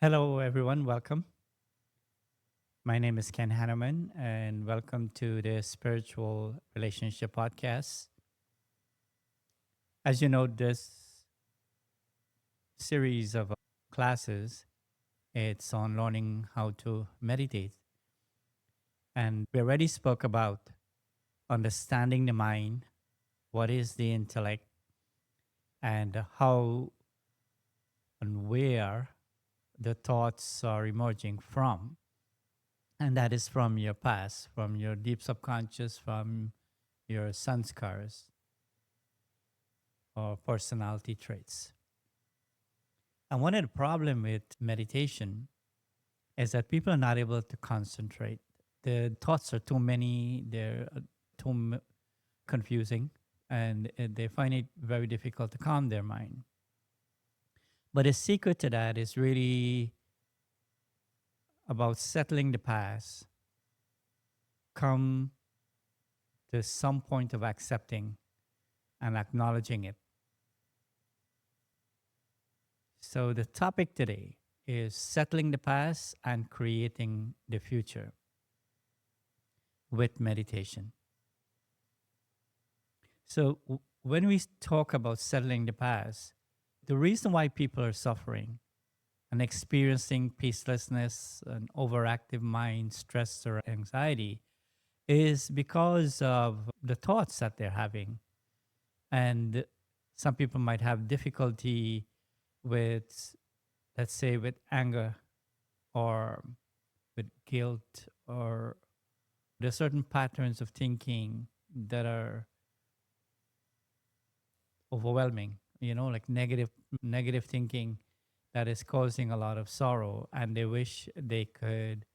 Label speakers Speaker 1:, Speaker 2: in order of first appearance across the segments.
Speaker 1: Hello, everyone. Welcome. My name is Ken Hanneman, and welcome to the Spiritual Relationship Podcast. As you know, this series of classes, it's on learning how to meditate. And we already spoke about understanding the mind, what is the intellect, and how and where the thoughts are emerging from. And that is from your past, from your deep subconscious, from your sanskars or personality traits. And one of the problem with meditation is that people are not able to concentrate. The thoughts are too many, they're confusing, and they find it very difficult to calm their mind. But the secret to that is really about settling the past, come to some point of accepting and acknowledging it. So the topic today is settling the past and creating the future with meditation. So when we talk about settling the past, the reason why people are suffering and experiencing peacelessness, an overactive mind, stress, or anxiety is because of the thoughts that they're having. And some people might have difficulty with, let's say, with anger or with guilt, or there's certain patterns of thinking that are overwhelming, like negative thinking that is causing a lot of sorrow, and they wish they could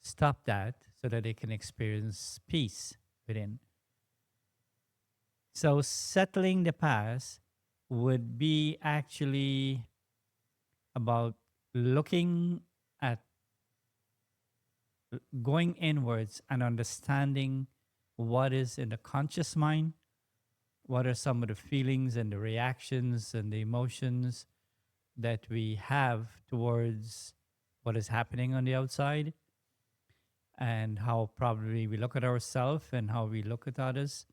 Speaker 1: stop that so that they can experience peace within. So settling the past would be actually about looking at going inwards and understanding what is in the conscious mind, what are some of the feelings and the reactions and the emotions that we have towards what is happening on the outside, and how probably we look at ourselves and how we look at others.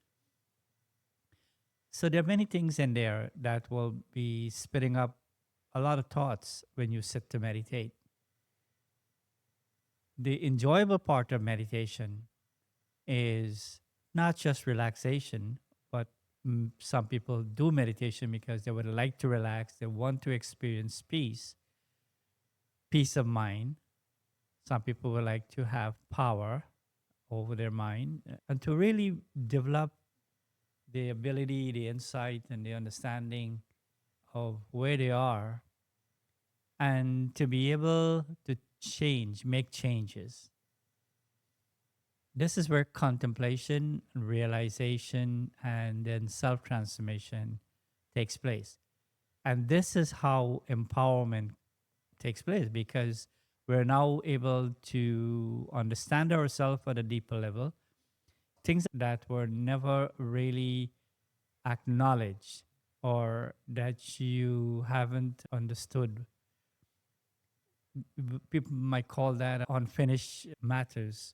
Speaker 1: So there are many things in there that will be spitting up a lot of thoughts when you sit to meditate. The enjoyable part of meditation is not just relaxation, but some people do meditation because they would like to relax, they want to experience peace of mind. Some people would like to have power over their mind, and to really develop the ability, the insight, and the understanding of where they are, and to be able to make changes. This is where contemplation, realization, and then self transformation takes place. And this is how empowerment takes place, because we're now able to understand ourselves at a deeper level, things that were never really acknowledged or that you haven't understood. People might call that unfinished matters,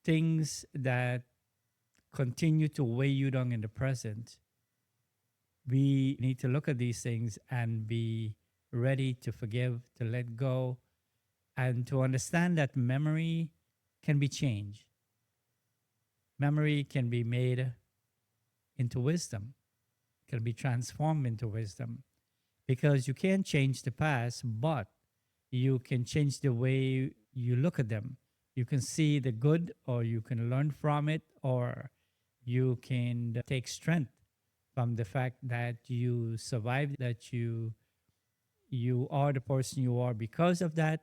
Speaker 1: things that continue to weigh you down in the present. We need to look at these things and be ready to forgive, to let go, and to understand that memory can be changed. Memory can be made into wisdom, can be transformed into wisdom, because you can't change the past, but you can change the way you look at them. You can see the good, or you can learn from it, or you can take strength from the fact that you survived, that you are the person you are because of that,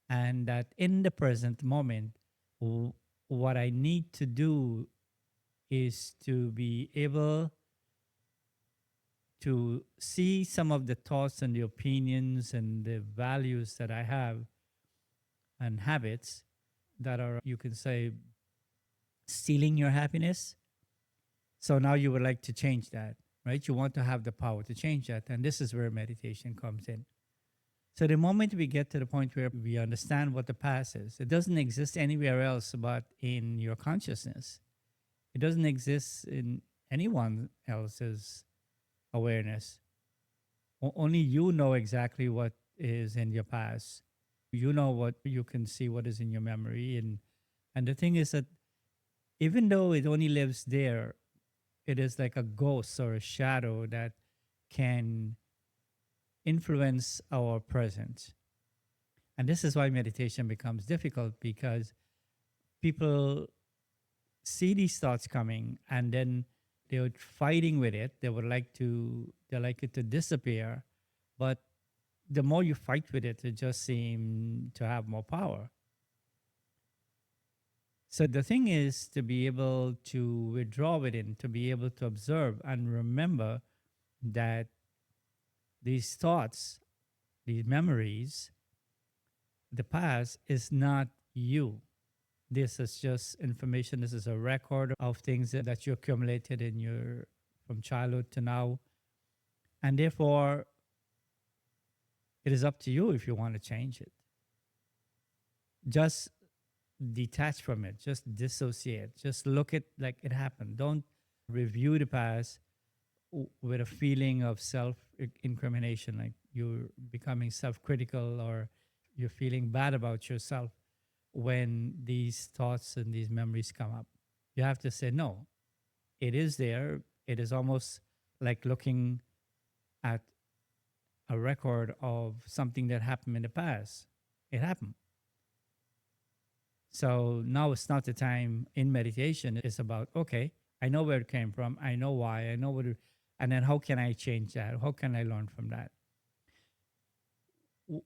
Speaker 1: and that in the present moment, w- what I need to do is to be able to see some of the thoughts and the opinions and the values that I have and habits that are, you can say, stealing your happiness. So now you would like to change that, right? You want to have the power to change that. And this is where meditation comes in. So the moment we get to the point where we understand what the past is, it doesn't exist anywhere else but in your consciousness. It doesn't exist in anyone else's awareness. Only you know exactly what is in your past. You know what you can see what is in your memory, and the thing is that even though it only lives there, it is like a ghost or a shadow that can influence our present. And this is why meditation becomes difficult because people see these thoughts coming and then they're fighting with it. They like it to disappear. But the more you fight with it, it just seems to have more power. So the thing is to be able to withdraw within, to be able to observe and remember that these thoughts, these memories, the past is not you. This is just information. This is a record of things that you accumulated in your from childhood to now. And therefore, it is up to you if you want to change it. Just detach from it. Just dissociate. Just look at like it happened. Don't review the past with a feeling of self incrimination, like you're becoming self critical or you're feeling bad about yourself when these thoughts and these memories come up. You have to say, no, it is there. It is almost like looking at a record of something that happened in the past. It happened. So now it's not the time in meditation. It's about, okay, I know where it came from. I know why. I know what it, and then how can I change that? How can I learn from that? W-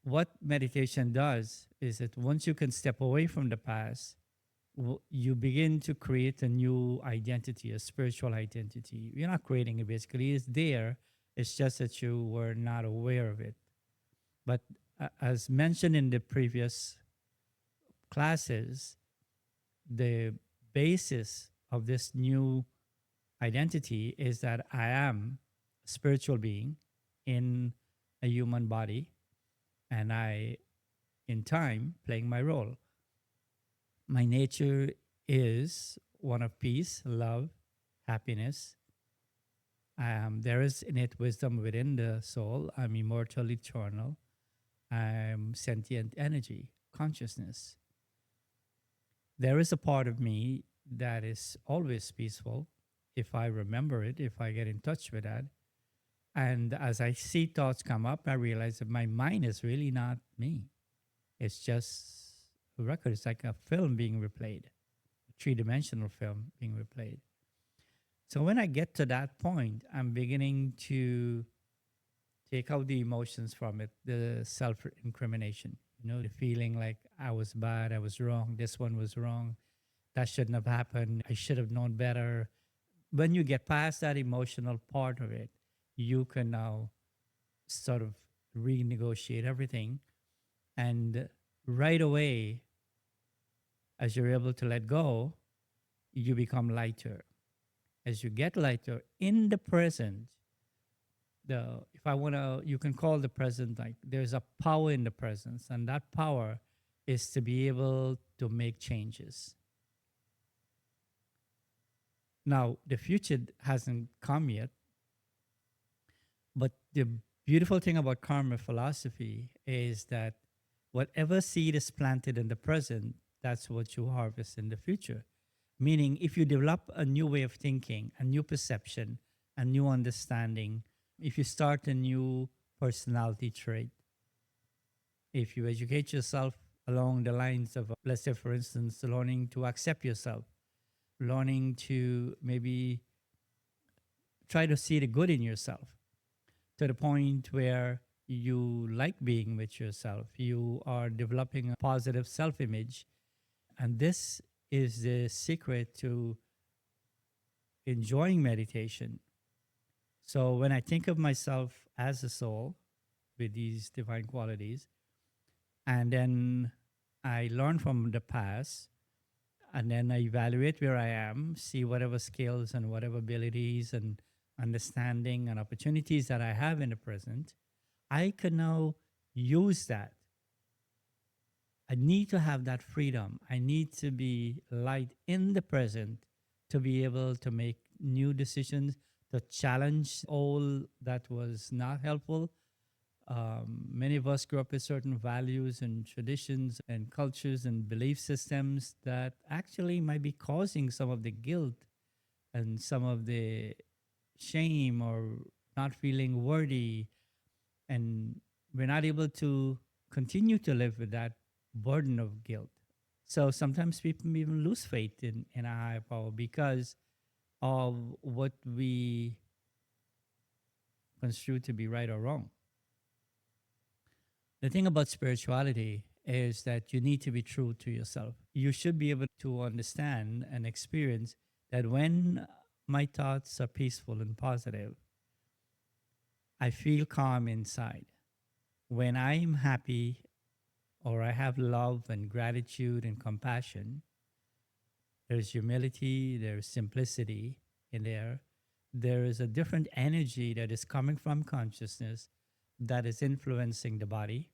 Speaker 1: What meditation does is that once you can step away from the past, you begin to create a new identity, a spiritual identity. You're not creating it basically, it's there. It's just that you were not aware of it. But as mentioned in the previous classes, the basis of this new identity is that I am a spiritual being in a human body, and I, in time, playing my role. My nature is one of peace, love, happiness. There is innate wisdom within the soul. I'm immortal, eternal. I'm sentient energy, consciousness. There is a part of me that is always peaceful if I remember it, if I get in touch with that. And as I see thoughts come up, I realize that my mind is really not me. It's just a record. It's like a film being replayed, a three-dimensional film being replayed. So when I get to that point, I'm beginning to take out the emotions from it, the self incrimination, the feeling like I was bad, I was wrong, this one was wrong, that shouldn't have happened, I should have known better. When you get past that emotional part of it, you can now sort of renegotiate everything. And right away, as you're able to let go, you become lighter. As you get lighter in the present, if I want to, you can call the present like there's a power in the presence, and that power is to be able to make changes. Now, the future hasn't come yet, but the beautiful thing about karma philosophy is that whatever seed is planted in the present, that's what you harvest in the future. Meaning, if you develop a new way of thinking, a new perception, a new understanding, if you start a new personality trait, if you educate yourself along the lines of, let's say, for instance, learning to accept yourself, learning to maybe try to see the good in yourself to the point where you like being with yourself, you are developing a positive self image. And this is the secret to enjoying meditation. So when I think of myself as a soul with these divine qualities, and then I learn from the past, and then I evaluate where I am, see whatever skills and whatever abilities and understanding and opportunities that I have in the present, I can now use that. I need to have that freedom. I need to be light in the present to be able to make new decisions, to challenge all that was not helpful. Many of us grew up with certain values and traditions and cultures and belief systems that actually might be causing some of the guilt and some of the shame or not feeling worthy. And we're not able to continue to live with that burden of guilt. So sometimes people even lose faith in a higher power because of what we construe to be right or wrong. The thing about spirituality is that you need to be true to yourself. You should be able to understand and experience that when my thoughts are peaceful and positive, I feel calm inside. When I'm happy or I have love and gratitude and compassion, there's humility, there's simplicity in there. There is a different energy that is coming from consciousness that is influencing the body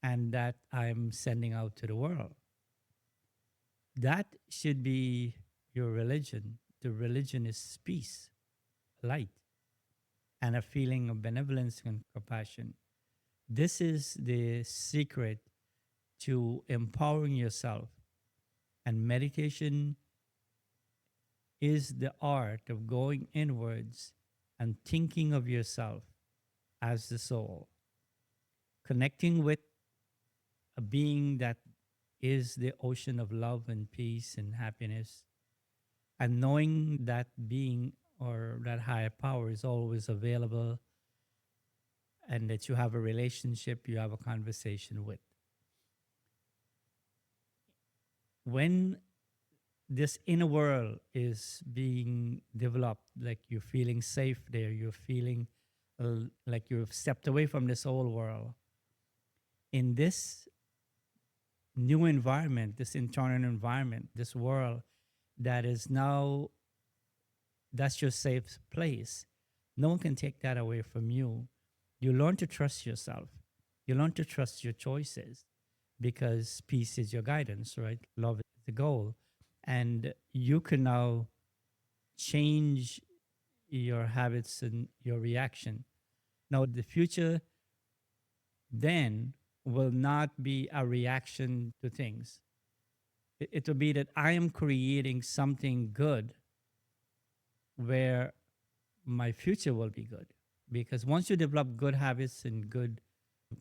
Speaker 1: and that I'm sending out to the world. That should be your religion. The religion is peace, light, and a feeling of benevolence and compassion. This is the secret to empowering yourself. And meditation is the art of going inwards and thinking of yourself as the soul, connecting with a being that is the ocean of love and peace and happiness, and knowing that being or that higher power is always available and that you have a relationship, you have a conversation with. When this inner world is being developed, like you're feeling safe there, you're feeling like you've stepped away from this old world. In this new environment, this internal environment, this world that is now, that's your safe place. No one can take that away from you. You learn to trust yourself. You learn to trust your choices because peace is your guidance, right? Love is the goal. And you can now change your habits and your reaction. Now, the future then will not be a reaction to things. It will be that I am creating something good where my future will be good. Because once you develop good habits and good,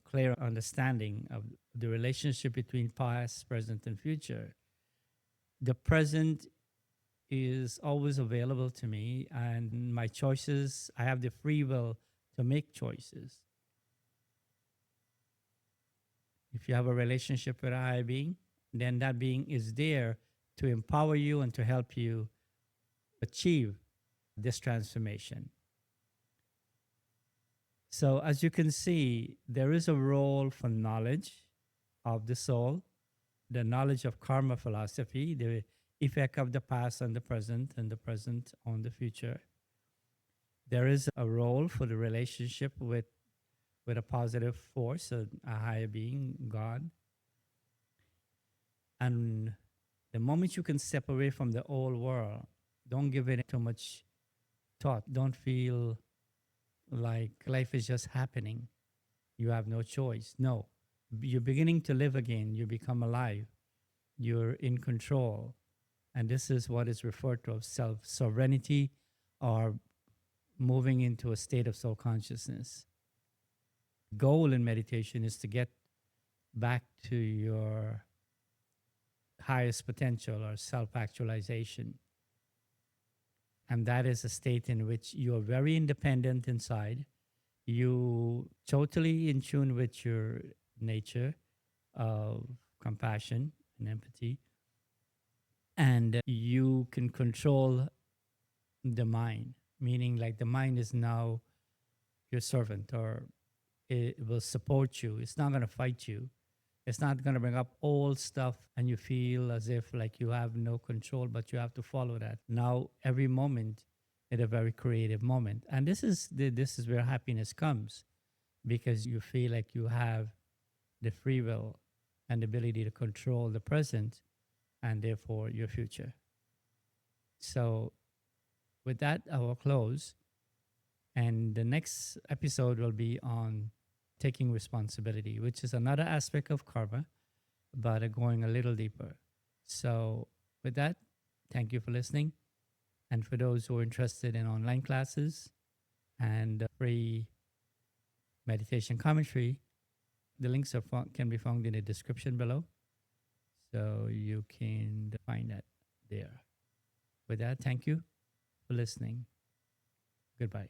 Speaker 1: clear understanding of the relationship between past, present, and future, the present is always available to me, and my choices, I have the free will to make choices. If you have a relationship with a higher being, then that being is there to empower you and to help you achieve this transformation. So, as you can see, there is a role for knowledge of the soul, the knowledge of karma philosophy, the effect of the past on the present, and the present on the future. There is a role for the relationship with a positive force, a higher being, God. And the moment you can step away from the old world, don't give it too much thought. Don't feel like life is just happening. You have no choice. No, you're beginning to live again. You become alive. You're in control. And this is what is referred to as self sovereignty or moving into a state of soul consciousness. Goal in meditation is to get back to your highest potential or self actualization. And that is a state in which you are very independent inside. You totally in tune with your nature of compassion and empathy. And you can control the mind, meaning like the mind is now your servant or it will support you. It's not going to fight you. It's not going to bring up old stuff and you feel as if like you have no control, but you have to follow that. Now, every moment is a very creative moment. And this is where happiness comes because you feel like you have the free will and the ability to control the present and therefore your future. So, with that, I will close. And the next episode will be on taking responsibility, which is another aspect of karma, but going a little deeper. So, with that, thank you for listening. And for those who are interested in online classes and free meditation commentary, the links can be found in the description below. So you can find that there. With that, thank you for listening. Goodbye.